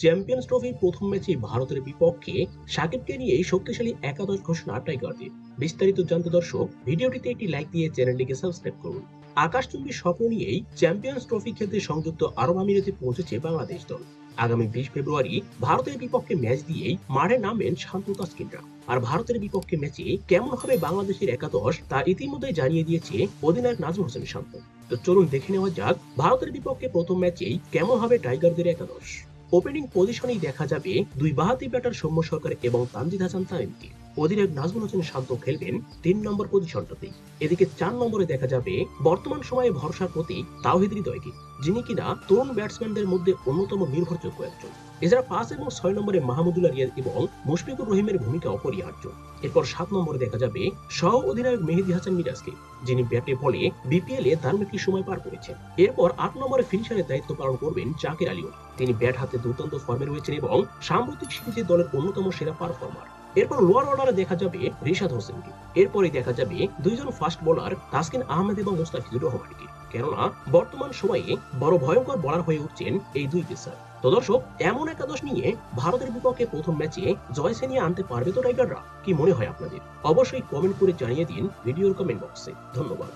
Champions ট্রফির প্রথম ম্যাচে ভারতের বিপক্ষে সাকিবকে নিয়ে শক্তিশালী একাদশ ঘোষণা টাইগারদের। বিস্তারিত জানতে দর্শক ভিডিওটিতে একটি লাইক দিয়ে চ্যানেলটিকে সাবস্ক্রাইব করুন। আকাশচুম্বী স্বপ্ন নিয়েই চ্যাম্পিয়ন্স ট্রফি খেলতে সংযুক্ত আরব আমিরাতে পৌঁছেছে বাংলাদেশ দল। আগামী 20 ফেব্রুয়ারি ভারতের বিপক্ষে ম্যাচ দিয়েই মাঠে নামবেন শান্ত তাসকিনরা। আর ভারতের বিপক্ষে ম্যাচে কেমন হবে বাংলাদেশের একাদশ তা ইতিমধ্যে জানিয়ে দিয়েছে অধিনায়ক নাজমুল হোসেন শান্ত। তো চলুন দেখে নেওয়া যাক ভারতের বিপক্ষে প্রথম ম্যাচেই কেমন হবে টাইগারদের একাদশ। ওপেনিং পজিশনেই দেখা যাবে দুই বাঁহাতি ব্যাটার সৌম্য সরকার এবং তানজিদ হাসান তামিমকে। অধিনায়ক নাজমুল হোসেন শান্ত খেলবেন 3 নম্বর পজিশনটাতেই। এদিকে 4 নম্বরে দেখা যাবে বর্তমান সময়ে ভরসার প্রতীক তাওহিদ হৃদয়কে, যিনি কিনা তরুণ ব্যাটসম্যানদের মধ্যে অন্যতম নির্ভরযোগ্য একজন। এছাড়া 5 এবং 6 নম্বরে মাহমুদুল্লাহ রিয়াদ এবং মুশফিকুর রহিমের ভূমিকা অপরিহার্য। এরপর 7 নম্বরে দেখা যাবে সহ অধিনায়ক মেহেদী হাসান মিরাজকে, যিনি ব্যাটে বলে বিপিএল এ দারুণ একটি সময় পার করেছেন। এরপর 8 নম্বরে ফিনিশারের দায়িত্ব পালন করবেন জাকের আলীও। তিনি ব্যাট হাতে দুর্দান্ত ফর্মে রয়েছেন এবং সাম্প্রতিক সিরিজে দলের অন্যতম সেরা পারফর্মার। এরপর লোয়ার অর্ডারে দেখা যাবে রিশাদ হোসেনকে। এরপরে দেখা যাবে দুইজন ফাস্ট বোলার তাসকিন আহমেদ এবং মুস্তাফিজুর রহমানকে, কেননা বর্তমান সময়ে বড় ভয়ঙ্কর বোলার হয়ে উঠছেন এই দুই পেসার। তো দর্শক, এমন একাদশ নিয়ে ভারতের বিপক্ষে প্রথম ম্যাচে জয় ছিনিয়ে আনতে পারবে তো টাইগাররা? কি মনে হয় আপনাদের? অবশ্যই কমেন্ট করে জানিয়ে দিন ভিডিওর কমেন্ট বক্সে। ধন্যবাদ।